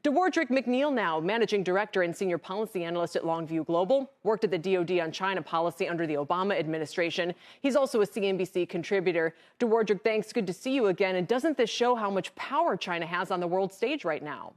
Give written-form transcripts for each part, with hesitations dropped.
Dewardrick McNeil now, managing director and senior policy analyst at Longview Global, worked at the DoD on China policy under the Obama administration. He's also a CNBC contributor. Dewardrick, thanks. Good to see you again. And doesn't this show how much power China has on the world stage right now?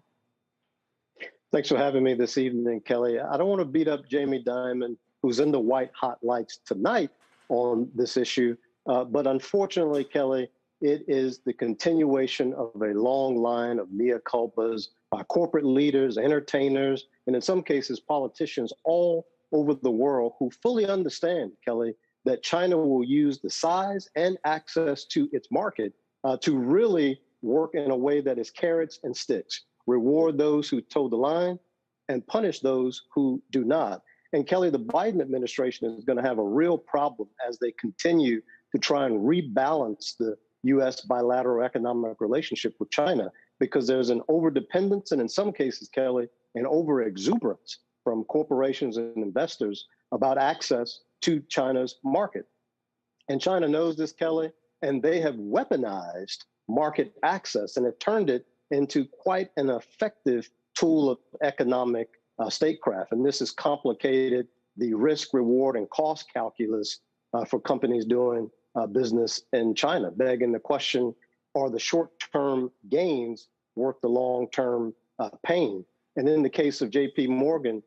Thanks for having me this evening, Kelly. I don't want to beat up Jamie Dimon, who's in the white hot lights tonight on this issue. But unfortunately, Kelly, it is the continuation of a long line of mea culpas by corporate leaders, entertainers, and in some cases, politicians all over the world who fully understand, Kelly, that China will use the size and access to its market to really work in a way that is carrots and sticks, reward those who toe the line and punish those who do not. And Kelly, the Biden administration is going to have a real problem as they continue to try and rebalance the U.S. bilateral economic relationship with China, because there's an overdependence and in some cases, Kelly, an overexuberance from corporations and investors about access to China's market. And China knows this, Kelly, and they have weaponized market access and have turned it into quite an effective tool of economic statecraft. And this has complicated the risk, reward, and cost calculus for companies doing business in China, begging the question, are the short-term gains worth the long-term pain? And in the case of JPMorgan,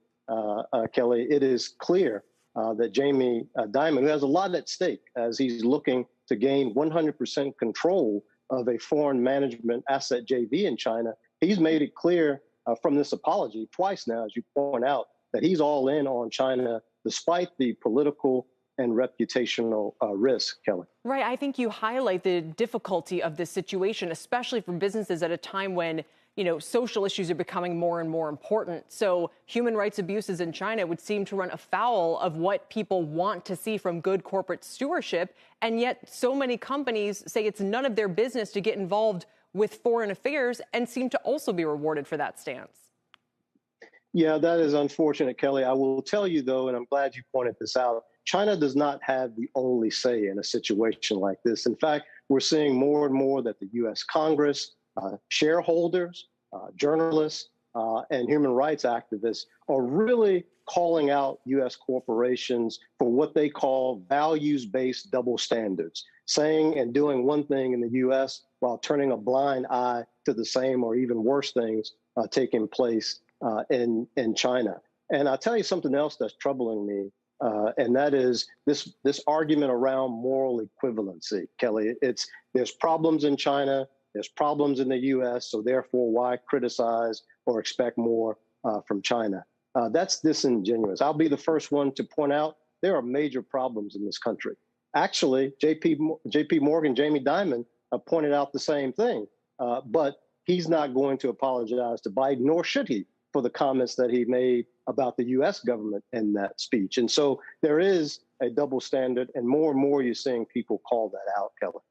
Kelly, it is clear that Jamie Dimon, who has a lot at stake as he's looking to gain 100% control of a foreign management asset JV in China, he's made it clear from this apology twice now, as you point out, that he's all in on China despite the political and reputational risk, Kelly. Right. I think you highlight the difficulty of this situation, especially for businesses at a time when, social issues are becoming more and more important. So human rights abuses in China would seem to run afoul of what people want to see from good corporate stewardship. And yet so many companies say it's none of their business to get involved with foreign affairs and seem to also be rewarded for that stance. Yeah, that is unfortunate, Kelly. I will tell you, though, and I'm glad you pointed this out, China does not have the only say in a situation like this. In fact, we're seeing more and more that the U.S. Congress, shareholders, journalists, and human rights activists are really calling out U.S. corporations for what they call values-based double standards, saying and doing one thing in the U.S. while turning a blind eye to the same or even worse things taking place in China. And I'll tell you something else that's troubling me. And that is this argument around moral equivalency, Kelly. There's problems in China, there's problems in the U.S., so therefore why criticize or expect more from China? That's disingenuous. I'll be the first one to point out there are major problems in this country. Actually, JPMorgan, Jamie Dimon, pointed out the same thing, but he's not going to apologize to Biden, nor should he, for the comments that he made about the U.S. government in that speech. And so there is a double standard, and more you're seeing people call that out, Kelly.